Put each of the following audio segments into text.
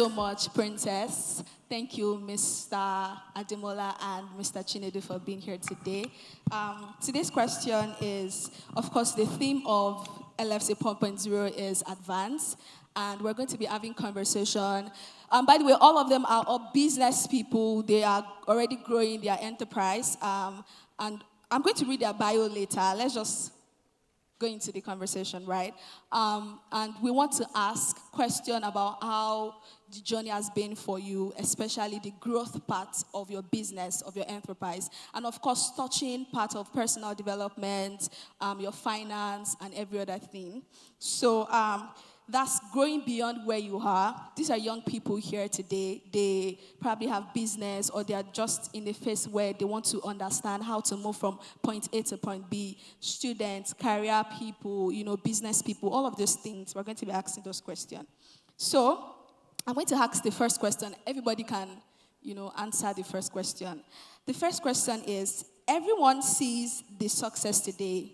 so much, Princess. Thank you, Mr. Ademola and Mr. Chinedu, for being here today. Today's question is, of course, the theme of LFC 4.0 is advance, and we're going to be having conversation. By the way, all of them are all business people. They are already growing their enterprise, and I'm going to read their bio later. Let's just go into the conversation, right? And we want to ask question about how the journey has been for you, especially the growth part of your business, of your enterprise, and of course, touching part of personal development, your finance, and every other thing. So that's growing beyond where you are. These are young people here today. They probably have business, or they are just in the phase where they want to understand how to move from point A to point B. Students, career people, business people, all of those things. We're going to be asking those questions. So I'm going to ask the first question. Everybody can, answer the first question. The first question is, everyone sees the success today,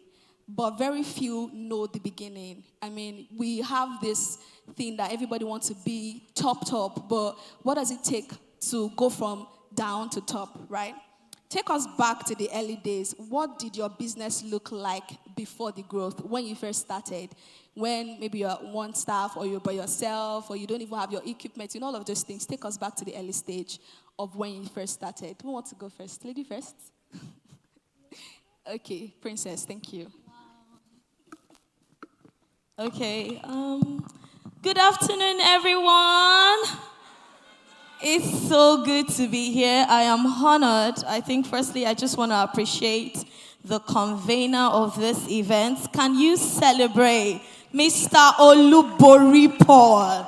but very few know the beginning. I mean, we have this thing that everybody wants to be top, but what does it take to go from down to top, right? Take us back to the early days. What did your business look like before the growth, when you first started? When maybe you're one staff, or you're by yourself, or you don't even have your equipment, all of those things. Take us back to the early stage of when you first started. Who wants to go first? Lady first? Okay, Princess, thank you. Okay, good afternoon, everyone. It's so good to be here. I am honored. I think, firstly, I just want to appreciate the convener of this event. Can you celebrate Mr. Olubori Paul,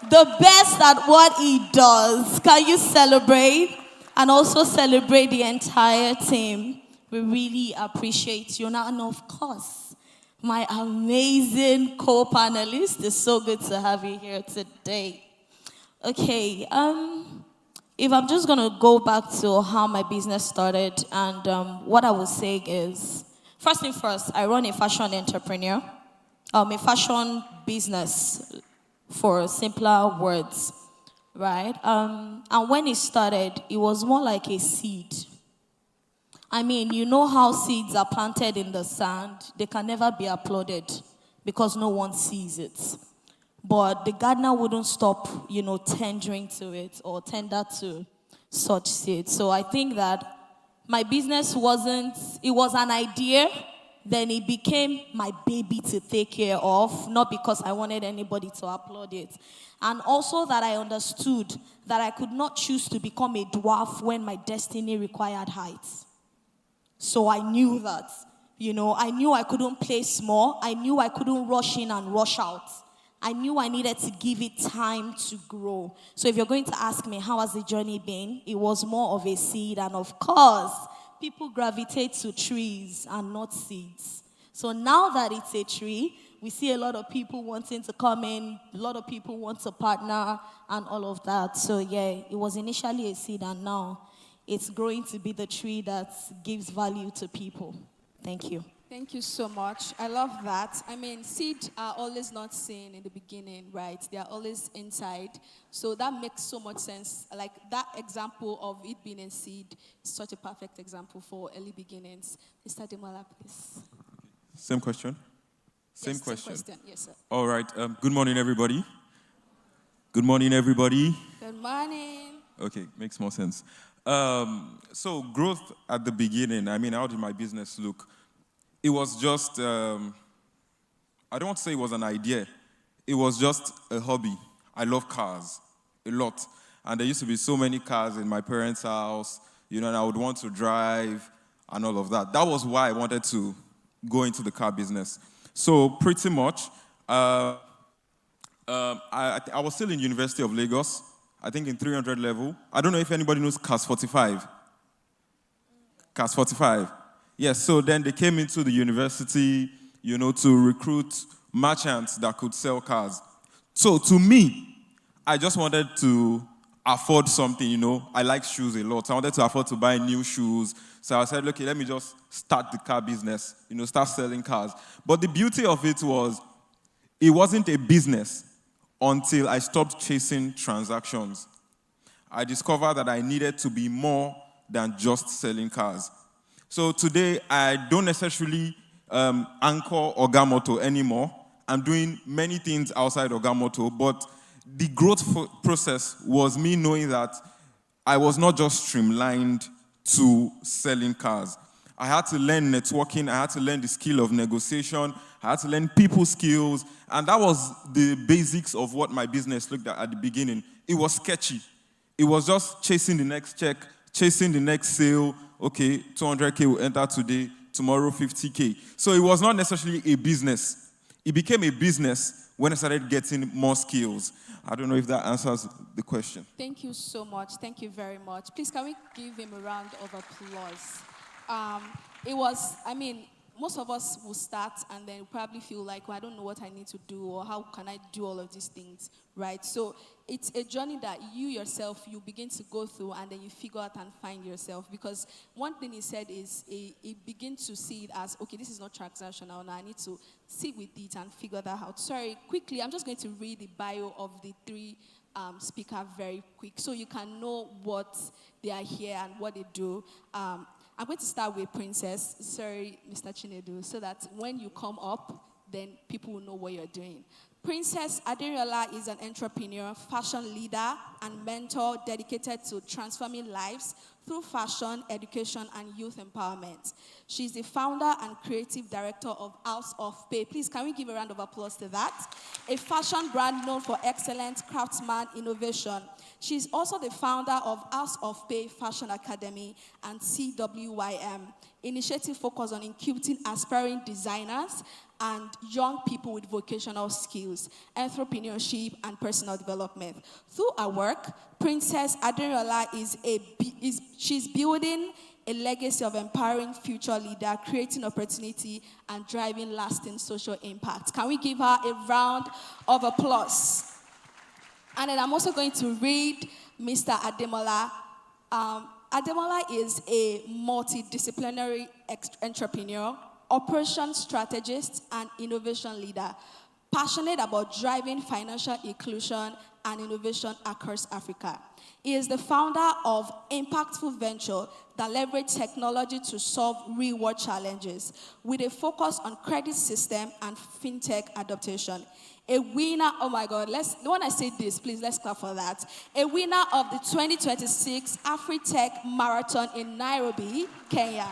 the best at what he does? Can you celebrate? And also celebrate the entire team. We really appreciate you. Now, and of course, my amazing co-panelist. It's so good to have you here today. Okay, if I'm just going to go back to how my business started, and what I would say is, first thing first, I run a fashion entrepreneur, a fashion business, for simpler words, right? And when it started, it was more like a seed. I mean, you know how seeds are planted in the sand? They can never be applauded because no one sees it. But the gardener wouldn't stop, tendering to it or tender to such seeds. So I think that my business it was an idea, then it became my baby to take care of, not because I wanted anybody to applaud it. And also that I understood that I could not choose to become a dwarf when my destiny required heights. So I knew that, I knew I couldn't play small. I knew I couldn't rush in and rush out. I knew I needed to give it time to grow. So if you're going to ask me, how has the journey been? It was more of a seed. And of course, people gravitate to trees and not seeds. So now that it's a tree, we see a lot of people wanting to come in. A lot of people want to partner and all of that. So yeah, it was initially a seed, and now it's growing to be the tree that gives value to people. Thank you. Thank you so much. I love that. I mean, seeds are always not seen in the beginning, right? They are always inside. So that makes so much sense. Like that example of it being a seed is such a perfect example for early beginnings. Mr. Demola, please. Same question? Same question. Yes, sir. All right. Good morning, everybody. Good morning, everybody. Good morning. Okay, makes more sense. So growth at the beginning, how did my business look? It was just, I don't want to say it was an idea. It was just a hobby. I love cars a lot. And there used to be so many cars in my parents' house, and I would want to drive and all of that. That was why I wanted to go into the car business. So pretty much, I was still in University of Lagos, I think in 300 level. I don't know if anybody knows CAS 45. CAS 45. Yes, so then they came into the university, to recruit merchants that could sell cars. So to me, I just wanted to afford something, I like shoes a lot. So I wanted to afford to buy new shoes. So I said, okay, let me just start the car business, start selling cars. But the beauty of it was, it wasn't a business until I stopped chasing transactions. I discovered that I needed to be more than just selling cars. So today, I don't necessarily anchor Ogamoto anymore. I'm doing many things outside Ogamoto, but the growth process was me knowing that I was not just streamlined to selling cars. I had to learn networking, I had to learn the skill of negotiation, I had to learn people skills, and that was the basics of what my business looked at the beginning. It was sketchy. It was just chasing the next check, chasing the next sale. Okay, 200K will enter today, tomorrow 50K. So it was not necessarily a business. It became a business when I started getting more skills. I don't know if that answers the question. Thank you so much. Thank you very much. Please, can we give him a round of applause? It was, I mean, most of us will start and then probably feel like, well, I don't know what I need to do or how can I do all of these things, right? So it's a journey that you yourself, you begin to go through and then you figure out and find yourself. Because one thing he said is he begin to see it as, okay, this is not transactional now. I need to sit with it and figure that out. Sorry, quickly, I'm just going to read the bio of the three speaker very quick so you can know what they are here and what they do. I'm going to start with Princess. Sorry, Mr. Chinedu, so that when you come up, then people will know what you're doing. Princess Aderiola is an entrepreneur, fashion leader, and mentor dedicated to transforming lives through fashion, education, and youth empowerment. She's the founder and creative director of House of Pay. Please, can we give a round of applause to that? A fashion brand known for excellent craftsman innovation. She's also the founder of House of Pay Fashion Academy and CWYM, initiative focused on incubating aspiring designers and young people with vocational skills, entrepreneurship, and personal development. Through her work, Princess Aderiola she's building a legacy of empowering future leader, creating opportunity, and driving lasting social impact. Can we give her a round of applause? And then I'm also going to read Mr. Ademola. Ademola is a multidisciplinary entrepreneur, operations strategist, and innovation leader, passionate about driving financial inclusion and innovation across Africa. He is the founder of Impactful Venture that leverage technology to solve real-world challenges with a focus on credit system and fintech adaptation. A winner, oh my God, when I say this, please, let's clap for that. A winner of the 2026 AfriTech Marathon in Nairobi, Kenya.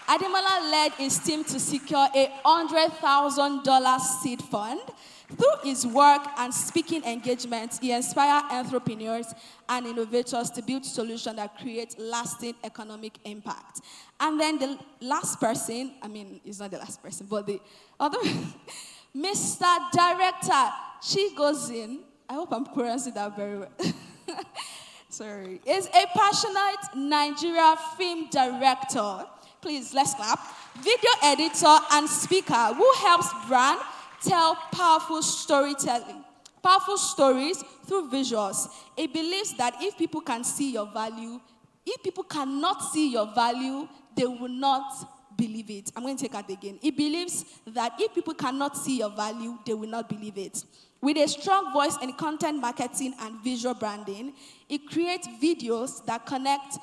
Ademola led his team to secure a $100,000 seed fund. Through his work and speaking engagements, he inspires entrepreneurs and innovators to build solutions that create lasting economic impact. And then the last person, I mean, he's not the last person, but the other, Mr. Director Chigozin, I hope I'm pronouncing that very well. Sorry. Is a passionate Nigeria film director. Please, let's clap. Video editor and speaker who helps brand tell powerful stories through visuals. He believes that if people can see your value, if people cannot see your value, they will not believe it. I'm going to take that again. He believes that if people cannot see your value, they will not believe it. With a strong voice in content marketing and visual branding, he creates videos that connect,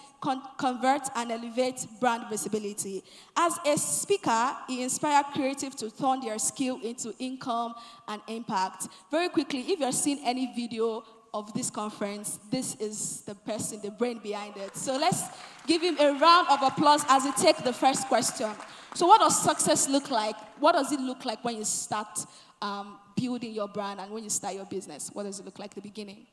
convert, and elevate brand visibility. As a speaker, he inspires creatives to turn their skill into income and impact. Very quickly, if you're seeing any video of this conference, this is the person, the brain behind it. So let's give him a round of applause as he takes the first question. So what does success look like? What does it look like when you start building your brand and when you start your business? What does it look like at the beginning?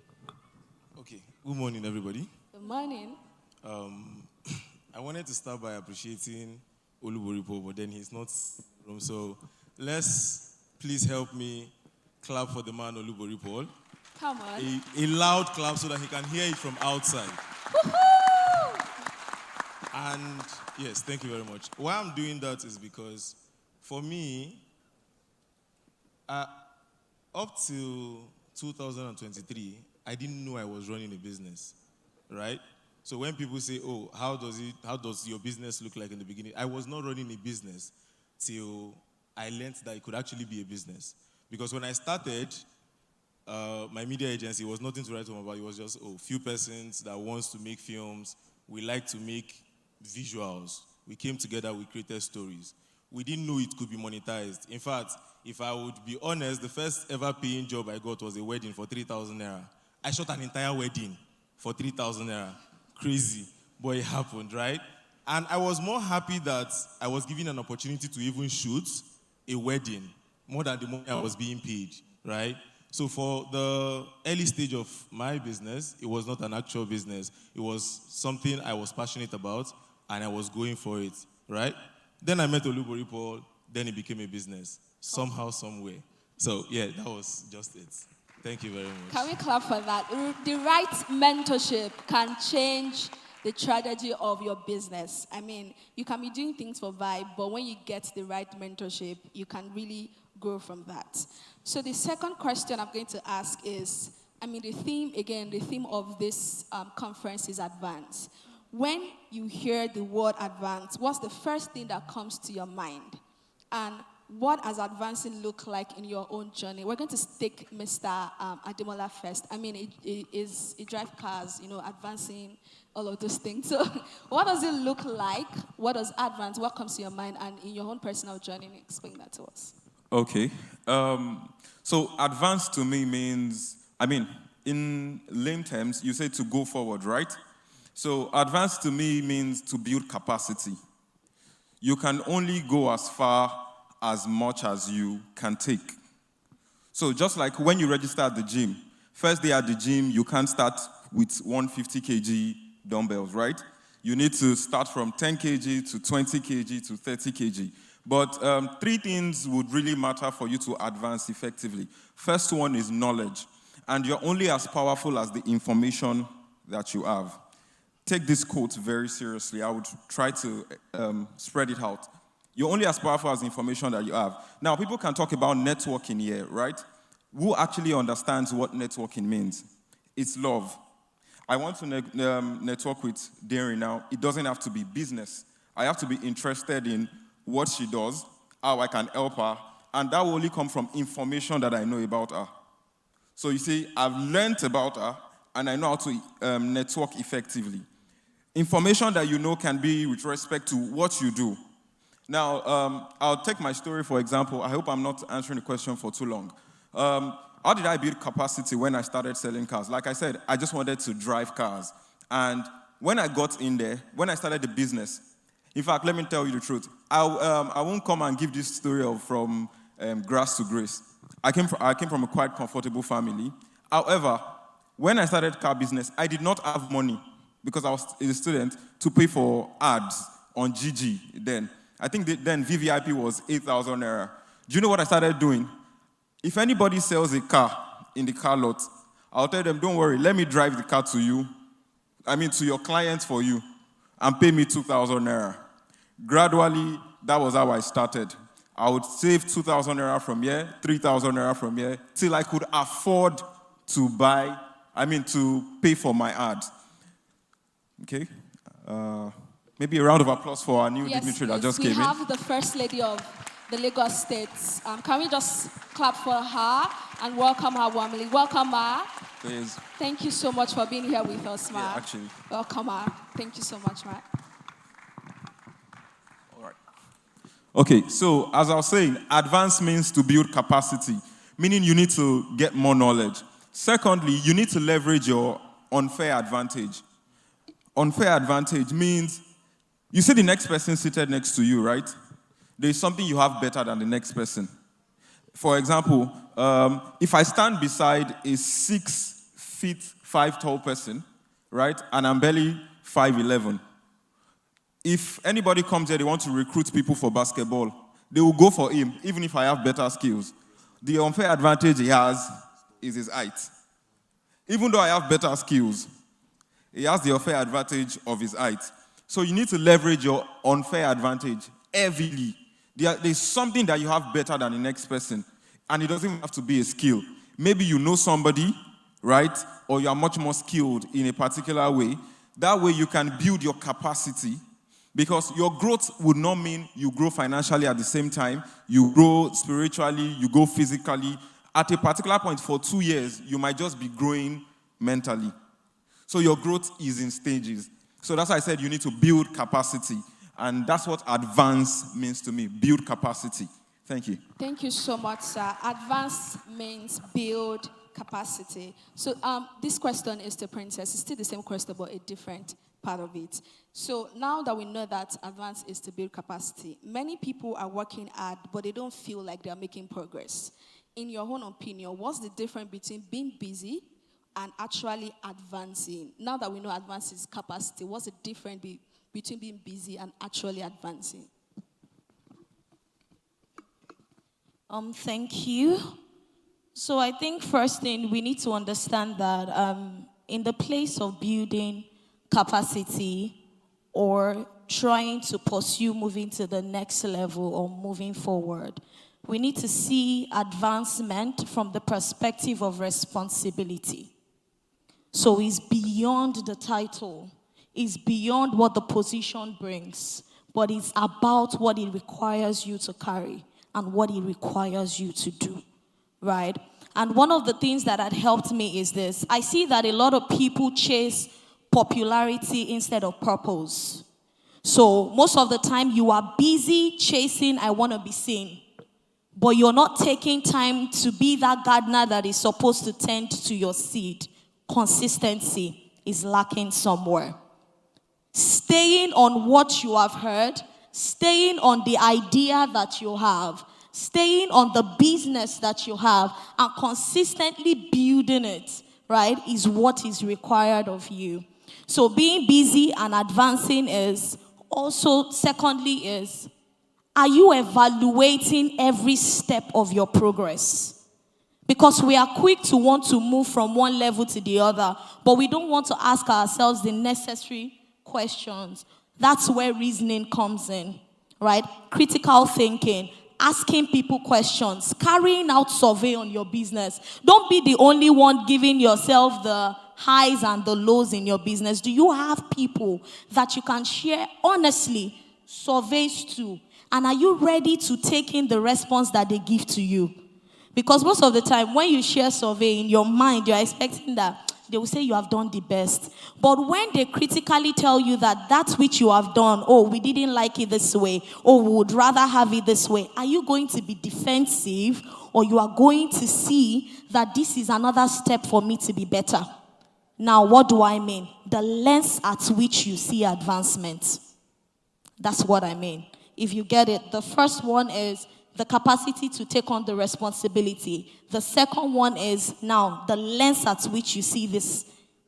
Okay, good morning, everybody. Good morning. I wanted to start by appreciating Oluboripo, but then he's not from. So let's please help me clap for the man Oluboripo. Come on. A loud clap so that he can hear it from outside. Woohoo! And yes, thank you very much. Why I'm doing that is because for me, up till 2023, I didn't know I was running a business, right? So when people say, "Oh, how does your business look like in the beginning?" I was not running a business till I learned that it could actually be a business. Because when I started, my media agency was nothing to write home about. It was just, few persons that wants to make films. We like to make visuals. We came together, we created stories. We didn't know it could be monetized. In fact, if I would be honest, the first ever paying job I got was a wedding for 3,000 naira. I shot an entire wedding for 3,000 naira. Crazy, but it happened, right? And I was more happy that I was given an opportunity to even shoot a wedding more than the money I was being paid, right? So for the early stage of my business, it was not an actual business. It was something I was passionate about, and I was going for it, right? Then I met Olubori Paul, then it became a business, somehow, somewhere. So yeah, that was just it. Thank you very much. Can we clap for that? The right mentorship can change the tragedy of your business. I mean, you can be doing things for vibe, but when you get the right mentorship, you can really grow from that. So the second question I'm going to ask is, the theme of this conference is advance. When you hear the word advance, what's the first thing that comes to your mind? And what does advancing look like in your own journey? We're going to take Mr. Ademola first. It drives cars, advancing, all of those things. So what does it look like? What does advance? What comes to your mind? And in your own personal journey, explain that to us. Okay. So advance to me means, in lame terms, you say to go forward, right? So advance to me means to build capacity. You can only go as far as much as you can take. So just like when you register at the gym, first day at the gym, you can't start with 150 kg dumbbells, right? You need to start from 10 kg to 20 kg to 30 kg. But three things would really matter for you to advance effectively. First one is knowledge. And you're only as powerful as the information that you have. Take this quote very seriously. I would try to spread it out. You're only as powerful as the information that you have. Now, people can talk about networking here, right? Who actually understands what networking means? It's love. I want to network with Darren now. It doesn't have to be business. I have to be interested in what she does, how I can help her, and that will only come from information that I know about her. So you see, I've learned about her, and I know how to network effectively. Information that you know can be with respect to what you do. Now, I'll take my story for example. I hope I'm not answering the question for too long. How did I build capacity when I started selling cars? Like I said, I just wanted to drive cars. And when I got in there, when I started the business, in fact, let me tell you the truth. I won't come and give this story of from grass to grace. I came from a quite comfortable family. However, when I started car business, I did not have money because I was a student to pay for ads on GG then. I think then VVIP was 8,000 naira. Do you know what I started doing? If anybody sells a car in the car lot, I'll tell them, don't worry, let me drive the car to you. To your clients for you, and pay me 2,000 naira. Gradually, that was how I started. I would save 2,000 naira from here, 3,000 naira from here, till I could afford to to pay for my ads. Okay? Maybe a round of applause for our new dignitary that just came in. We have the First Lady of the Lagos State. Can we just clap for her and welcome her warmly? Welcome her. Please. Thank you so much for being here with us, ma. Yeah, actually. Welcome her. Thank you so much, ma. All right. Okay, so as I was saying, advance means to build capacity, meaning you need to get more knowledge. Secondly, you need to leverage your unfair advantage. Unfair advantage means you see the next person seated next to you, right? There's something you have better than the next person. For example, if I stand beside a 6'5" tall person, right, and I'm barely 5'11", if anybody comes here, they want to recruit people for basketball, they will go for him, even if I have better skills. The unfair advantage he has is his height. Even though I have better skills, he has the unfair advantage of his height. So you need to leverage your unfair advantage heavily. There's something that you have better than the next person, and it doesn't even have to be a skill. Maybe you know somebody, right? Or you are much more skilled in a particular way. That way you can build your capacity, because your growth would not mean you grow financially at the same time. You grow spiritually, you grow physically, At a particular point for 2 years, you might just be growing mentally. So your growth is in stages. So that's why I said you need to build capacity. And that's what advance means to me, build capacity. Thank you. Thank you so much, sir. Advance means build capacity. So this question is to Princess. It's still the same question, but a different part of it. So now that we know that advance is to build capacity, many people are working hard, but they don't feel like they're making progress. In your own opinion, what's the difference between being busy and actually advancing? Now that we know advance is capacity, what's the difference between being busy and actually advancing? Thank you. So I think first thing we need to understand that in the place of building capacity or trying to pursue moving to the next level or moving forward, we need to see advancement from the perspective of responsibility. So it's beyond the title, it's beyond what the position brings, but it's about what it requires you to carry and what it requires you to do, right? And one of the things that had helped me is this. I see that a lot of people chase popularity instead of purpose. So most of the time you are busy chasing, I want to be seen. But you're not taking time to be that gardener that is supposed to tend to your seed. Consistency is lacking somewhere. Staying on what you have heard, staying on the idea that you have, staying on the business that you have, and consistently building it, right, is what is required of you. So being busy and advancing is also, secondly, is, are you evaluating every step of your progress? Because we are quick to want to move from one level to the other, but we don't want to ask ourselves the necessary questions. That's where reasoning comes in, right? Critical thinking, asking people questions, carrying out survey on your business. Don't be the only one giving yourself the highs and the lows in your business. Do you have people that you can share honestly surveys to? And are you ready to take in the response that they give to you? Because most of the time, when you share survey in your mind, you're expecting that they will say you have done the best. But when they critically tell you that which you have done, oh, we didn't like it this way, or we would rather have it this way, are you going to be defensive, or you are going to see that this is another step for me to be better? Now, what do I mean? The lens at which you see advancement. That's what I mean. If you get it, the first one is the capacity to take on the responsibility. The second one is now the lens at which you see this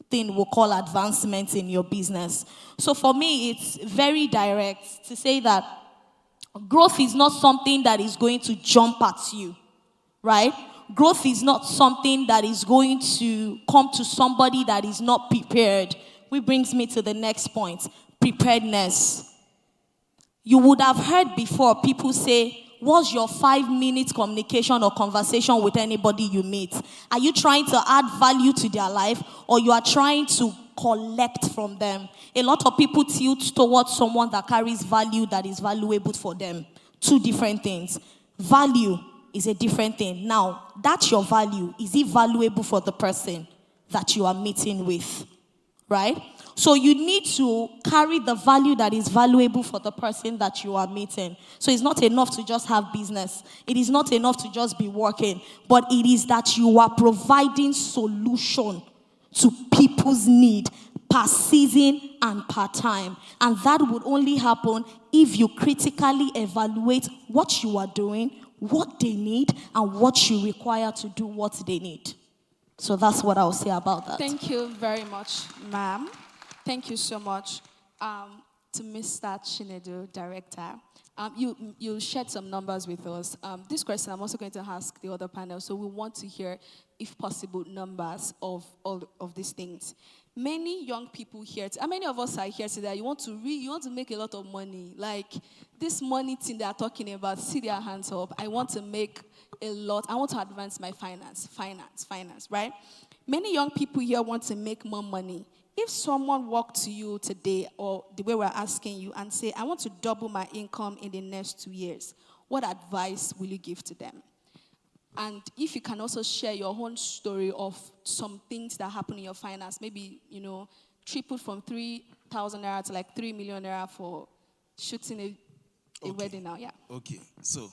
thing we'll call advancement in your business. So for me, it's very direct to say that growth is not something that is going to jump at you, right? Growth is not something that is going to come to somebody that is not prepared. Which brings me to the next point, preparedness. You would have heard before people say, what's your 5-minute communication or conversation with anybody you meet? Are you trying to add value to their life, or you are trying to collect from them? A lot of people tilt towards someone that carries value that is valuable for them. Two different things. Value is a different thing. Now, that's your value. Is it valuable for the person that you are meeting with? Right? So you need to carry the value that is valuable for the person that you are meeting. So it's not enough to just have business. It is not enough to just be working. But it is that you are providing solution to people's need per season and per time. And that would only happen if you critically evaluate what you are doing, what they need, and what you require to do what they need. So that's what I'll say about that. Thank you very much, ma'am. Thank you so much to Mr. Chinedu, Director. You shared some numbers with us. This question I'm also going to ask the other panel, so we want to hear, if possible, numbers of all of these things. Many young people here, how many of us are here today? You want to make a lot of money. Like this money thing they are talking about, see their hands up. I want to make a lot. I want to advance my finance, right? Many young people here want to make more money. If someone walked to you today, or the way we're asking you, and say, I want to double my income in the next 2 years, what advice will you give to them? And if you can also share your own story of some things that happen in your finance, maybe, tripled from 3,000 naira to like 3 million naira for shooting a Okay. wedding now, yeah. Okay, so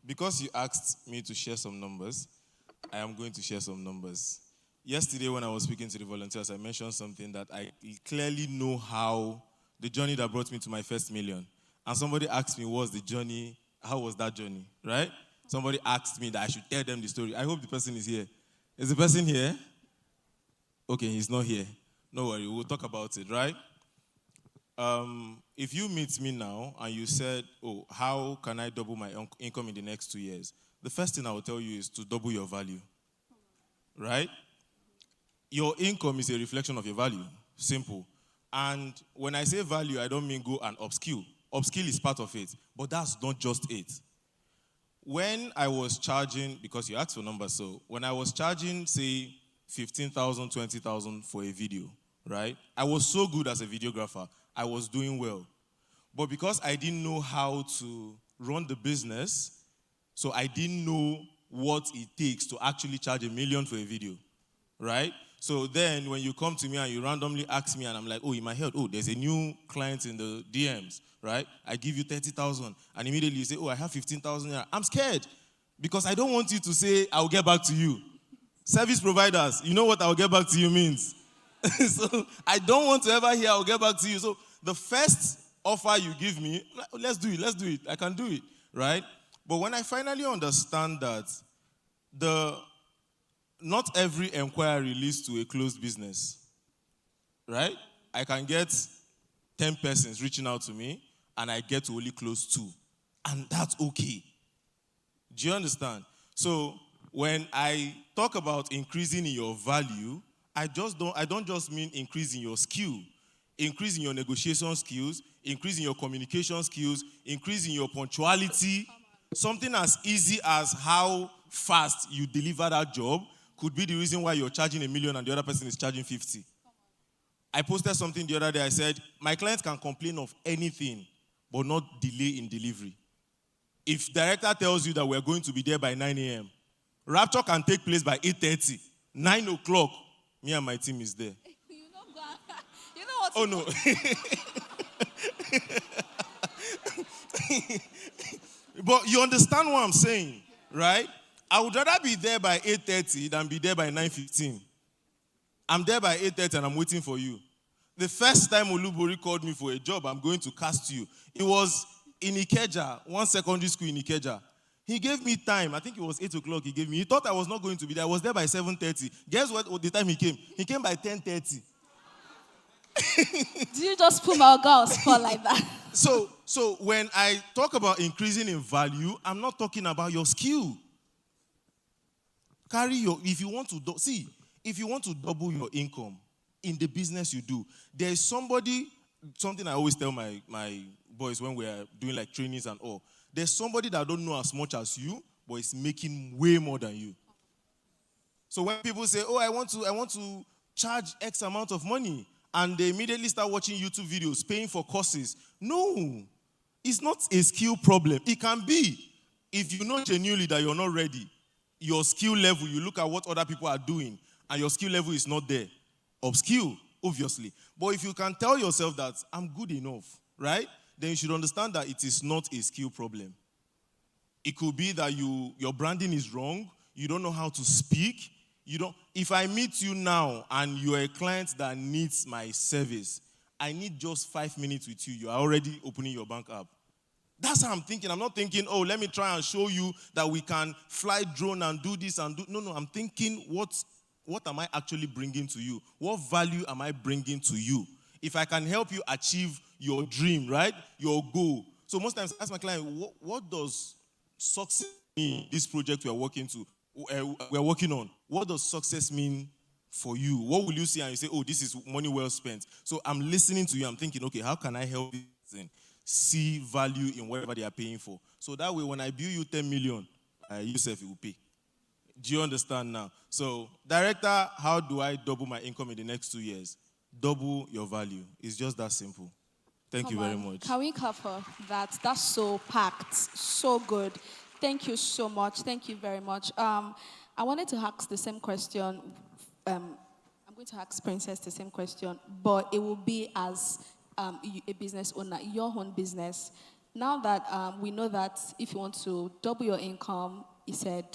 because you asked me to share some numbers, I am going to share some numbers. Yesterday, when I was speaking to the volunteers, I mentioned something that I clearly know how the journey that brought me to my first million. And somebody asked me, what's the journey? How was that journey? Right? Somebody asked me that I should tell them the story. I hope the person is here. Is the person here? Okay, he's not here. No worry, we'll talk about it, right? If you meet me now and you said, oh, how can I double my income in the next 2 years? The first thing I will tell you is to double your value, right? Your income is a reflection of your value, simple. And when I say value, I don't mean go and upskill. Upskill is part of it, but that's not just it. When I was charging, because you asked for numbers, so when I was charging, say, 15,000, 20,000 for a video, right? I was so good as a videographer. I was doing well. But because I didn't know how to run the business, so I didn't know what it takes to actually charge 1 million for a video, right? So then when you come to me and you randomly ask me and I'm like, oh, in my head, oh, there's a new client in the DMs, right? I give you 30,000 and immediately you say, oh, I have 15,000. I'm scared because I don't want you to say, I'll get back to you. Service providers, you know what I'll get back to you means. So I don't want to ever hear I'll get back to you. So the first offer you give me, let's do it, I can do it, right? But when I finally understand that not every inquiry leads to a closed business, right? I can get 10 persons reaching out to me and I get to only close 2. And that's okay. Do you understand? So when I talk about increasing in your value, I don't just mean increasing your skill, increasing your negotiation skills, increasing your communication skills, increasing your punctuality. Something as easy as how fast you deliver that job could be the reason why you're charging 1 million and the other person is charging 50. I posted something the other day. I said, my clients can complain of anything, but not delay in delivery. If director tells you that we're going to be there by 9 a.m., rapture can take place by 8:30. 9 o'clock, me and my team is there. You know what? Oh, no. But you understand what I'm saying, right? I would rather be there by 8:30 than be there by 9:15. I'm there by 8:30 and I'm waiting for you. The first time Olubori called me for a job, I'm going to cast you. It was in Ikeja, one secondary school in Ikeja. He gave me time. I think it was 8 o'clock he gave me. He thought I was not going to be there. I was there by 7:30. Guess what the time he came? He came by 10:30. Do you just put my girls for like that? So when I talk about increasing in value, I'm not talking about your skill. If you want to double your income in the business you do, there's something I always tell my boys when we are doing like trainings and all. There's somebody that don't know as much as you, but is making way more than you. So when people say, oh, I want to charge X amount of money, and they immediately start watching YouTube videos, paying for courses. No, it's not a skill problem. It can be. If you know genuinely that you're not ready, your skill level, you look at what other people are doing, and your skill level is not there. Upskill, obviously. But if you can tell yourself that I'm good enough, right? Then you should understand that it is not a skill problem. It could be that your branding is wrong, you don't know how to speak. If I meet you now and you're a client that needs my service, I need just 5 minutes with you. You are already opening your bank app. That's how I'm thinking. I'm not thinking, oh, let me try and show you that we can fly drone and do this and do. No, I'm thinking, what am I actually bringing to you? What value am I bringing to you? If I can help you achieve your dream, right? Your goal. So most times I ask my client, what does success mean in this project we are working on? What does success mean for you? What will you see and you say, oh, this is money well spent? So I'm listening to you. I'm thinking, okay, how can I help this person see value in whatever they are paying for? So that way, when I bill you 10 million, yourself will pay. Do you understand now? So, director, how do I double my income in the next 2 years? Double your value. It's just that simple. Thank you very much. Can we cover that? That's so packed, so good. Thank you so much. Thank you very much. I wanted to ask the same question. I'm going to ask Princess the same question, but it will be as a business owner, your own business. Now that we know that if you want to double your income, he said,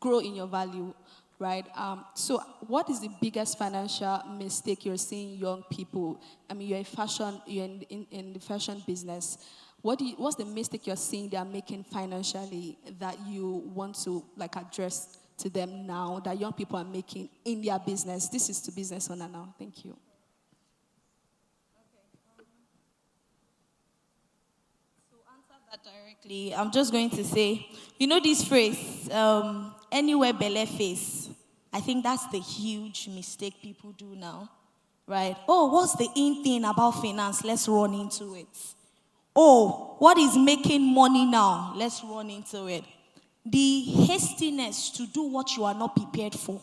grow in your value, right? So what is the biggest financial mistake you're seeing young people? I mean, you're in the fashion business. What's the mistake you're seeing they are making financially that you want to like address to them now that young people are making in their business? This is to business owner now. Thank you. That directly, I'm just going to say, you know this phrase, anywhere belle face. I think that's the huge mistake people do now, right? Oh, what's the in thing about finance? Let's run into it. Oh, what is making money now? Let's run into it. The hastiness to do what you are not prepared for.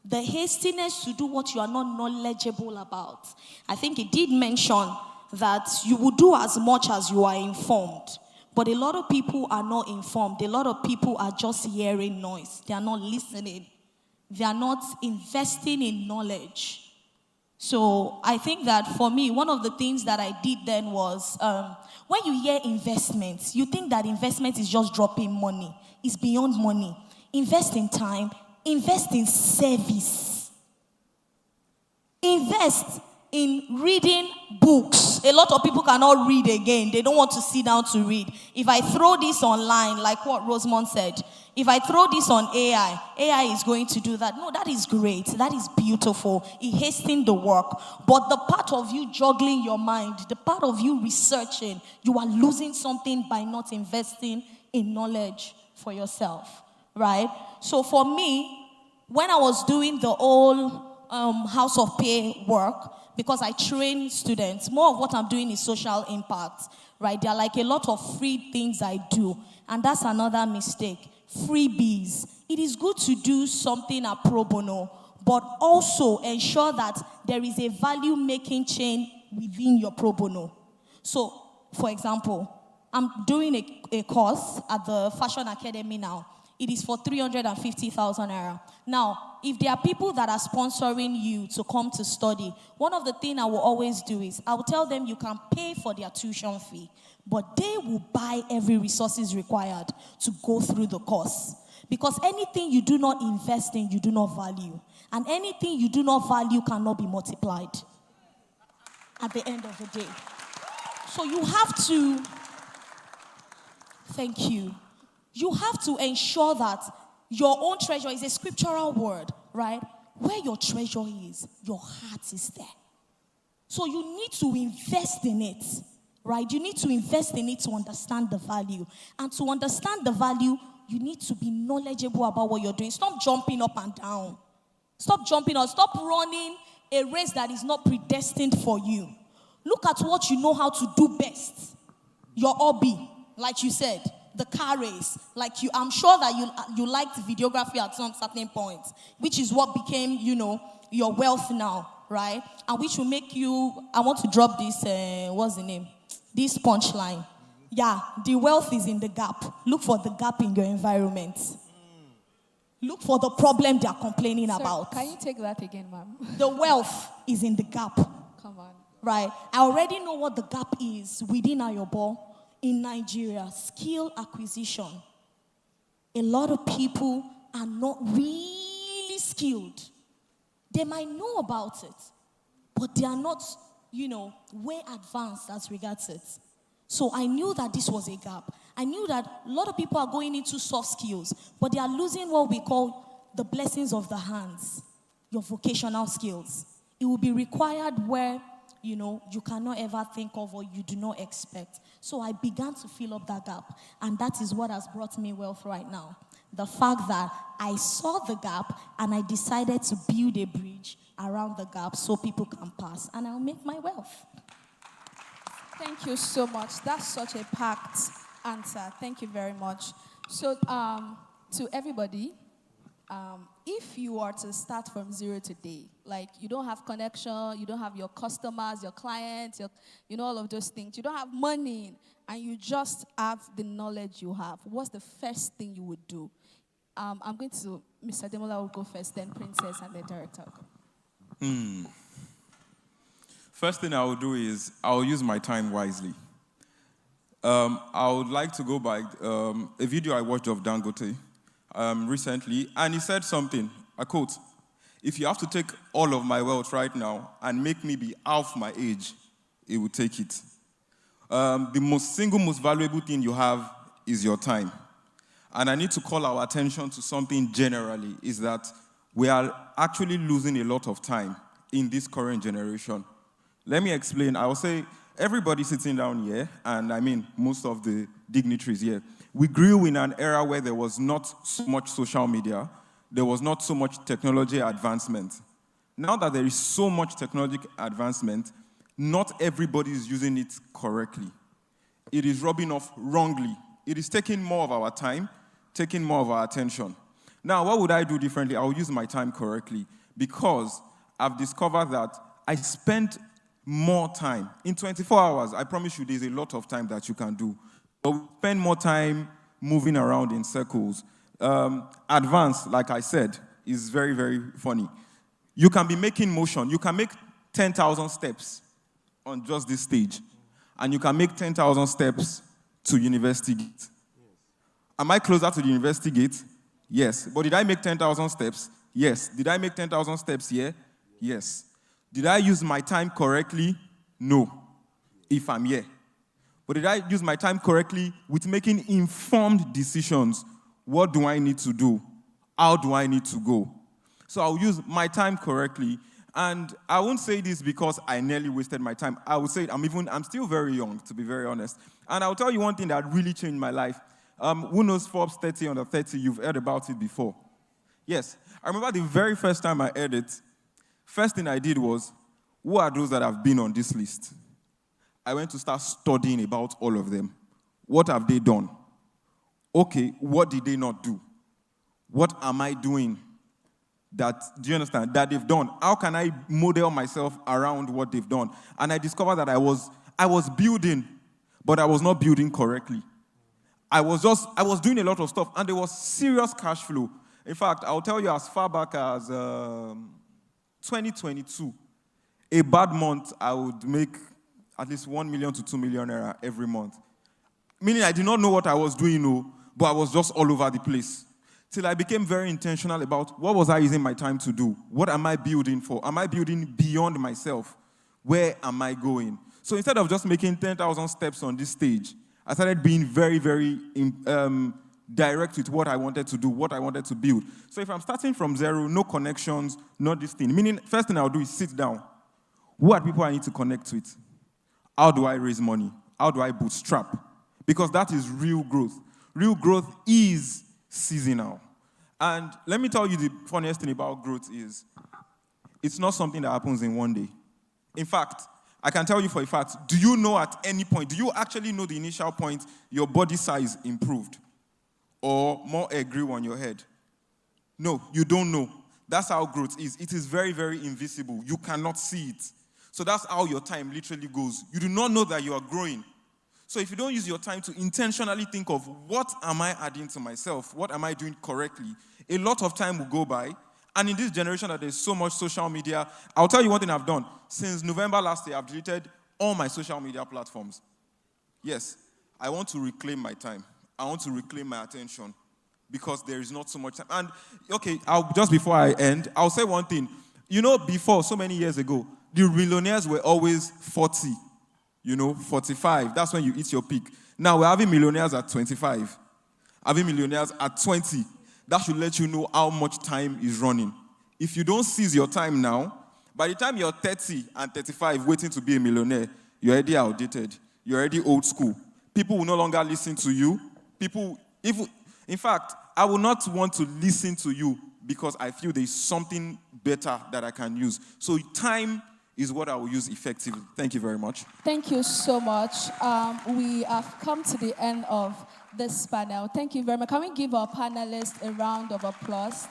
The hastiness to do what you are not knowledgeable about. I think it did mention that you will do as much as you are informed. But a lot of people are not informed. A lot of people are just hearing noise. They are not listening. They are not investing in knowledge. So I think that for me, one of the things that I did then was, when you hear investments, you think that investment is just dropping money. It's beyond money. Invest in time. Invest in service. Invest in reading books. A lot of people cannot read again. They don't want to sit down to read. If I throw this online, like what Rosamond said, if I throw this on AI is going to do that. No, that is great. That is beautiful. It hastens the work. But the part of you juggling your mind, the part of you researching, you are losing something by not investing in knowledge for yourself, right? So for me, when I was doing the whole House of Pay work, because I train students, more of what I'm doing is social impact, right? There are like a lot of free things I do, and that's another mistake. Freebies. It is good to do something a pro bono, but also ensure that there is a value-making chain within your pro bono. So, for example, I'm doing a course at the Fashion Academy now. It is for 350,000 naira. Now, if there are people that are sponsoring you to come to study, one of the things I will always do is I will tell them you can pay for their tuition fee, but they will buy every resources required to go through the course. Because anything you do not invest in, you do not value. And anything you do not value cannot be multiplied at the end of the day. So you have to, thank you. You have to ensure that your own treasure is a scriptural word, right? Where your treasure is, your heart is there. So you need to invest in it, right? You need to invest in it to understand the value. And to understand the value, you need to be knowledgeable about what you're doing. Stop jumping up and down. Stop jumping up. Stop running a race that is not predestined for you. Look at what you know how to do best. Your hobby, like you said. The car race, like you, I'm sure that you liked videography at some certain point, which is what became, your wealth now, right? And which will make you, I want to drop this, what's the name? This punchline. Yeah, the wealth is in the gap. Look for the gap in your environment. Look for the problem they are complaining about. Can you take that again, ma'am? The wealth is in the gap. Come on. Right? I already know what the gap is within Ayobo. In Nigeria, skill acquisition. A lot of people are not really skilled. They might know about it, but they are not, way advanced as regards it. So I knew that this was a gap. I knew that a lot of people are going into soft skills, but they are losing what we call the blessings of the hands, your vocational skills. It will be required where you cannot ever think of or you do not expect. So I began to fill up that gap. And that is what has brought me wealth right now. The fact that I saw the gap and I decided to build a bridge around the gap so people can pass. And I'll make my wealth. Thank you so much. That's such a packed answer. Thank you very much. So, to everybody, If you are to start from zero today, like you don't have connection, you don't have your customers, your clients, all of those things, you don't have money, and you just have the knowledge you have, what's the first thing you would do? I'm going to, Mr. Demola will go first, then Princess, and then Director will go. First thing I will do is I'll use my time wisely. I would like to go by a video I watched of Dangote recently, and he said something, I quote, "If you have to take all of my wealth right now and make me be half my age, it will take it." The most valuable thing you have is your time. And I need to call our attention to something generally, is that we are actually losing a lot of time in this current generation. Let me explain. I will say everybody sitting down here, and I mean most of the dignitaries here, we grew in an era where there was not so much social media, there was not so much technology advancement. Now that there is so much technology advancement, not everybody is using it correctly. It is rubbing off wrongly. It is taking more of our time, taking more of our attention. Now, what would I do differently? I will use my time correctly, because I've discovered that I spent more time. In 24 hours, I promise you there's a lot of time that you can do. But we spend more time moving around in circles. Advance, like I said, is very, very funny. You can be making motion. You can make 10,000 steps on just this stage. And you can make 10,000 steps to University Gate. Am I closer to the University Gate? Yes. But did I make 10,000 steps? Yes. Did I make 10,000 steps here? Yes. Did I use my time correctly? No. If I'm here. But did I use my time correctly with making informed decisions? What do I need to do? How do I need to go? So I'll use my time correctly. And I won't say this because I nearly wasted my time. I would say I'm still very young, to be very honest. And I'll tell you one thing that really changed my life. Who knows Forbes 30 under 30? You've heard about it before. Yes. I remember the very first time I heard it, first thing I did was, who are those that have been on this list? I went to start studying about all of them. What have they done? Okay, what did they not do? What am I doing do you understand, that they've done? How can I model myself around what they've done? And I discovered that I was building, but I was not building correctly. I was doing a lot of stuff, and there was serious cash flow. In fact, I'll tell you, as far back as 2022, a bad month, I would make at least 1 million to 2 million naira every month. Meaning I did not know what I was doing, but I was just all over the place. Till I became very intentional about what was I using my time to do? What am I building for? Am I building beyond myself? Where am I going? So instead of just making 10,000 steps on this stage, I started being very, very direct with what I wanted to do, what I wanted to build. So if I'm starting from zero, no connections, not this thing, meaning first thing I'll do is sit down. Who are people I need to connect with? How do I raise money? How do I bootstrap? Because that is real growth. Real growth is seasonal. And let me tell you the funniest thing about growth is it's not something that happens in one day. In fact, I can tell you for a fact, do you know at any point, do you actually know the initial point your body size improved? Or more hair grew on your head? No, you don't know. That's how growth is. It is very, very invisible. You cannot see it. So that's how your time literally goes. You do not know that you are growing. So if you don't use your time to intentionally think of what am I adding to myself, what am I doing correctly, a lot of time will go by. And in this generation that there's so much social media, I'll tell you one thing I've done. Since November last year, I've deleted all my social media platforms. Yes, I want to reclaim my time. I want to reclaim my attention because there is not so much time. And, okay, just before I end, I'll say one thing. Before, so many years ago, the millionaires were always 40, 45. That's when you hit your peak. Now we're having millionaires at 25, having millionaires at 20. That should let you know how much time is running. If you don't seize your time now, by the time you're 30 and 35 waiting to be a millionaire, you're already outdated. You're already old school. People will no longer listen to you. In fact, I will not want to listen to you because I feel there's something better that I can use. So time is what I will use effectively. Thank you very much. Thank you so much. We have come to the end of this panel. Thank you very much. Can we give our panelists a round of applause?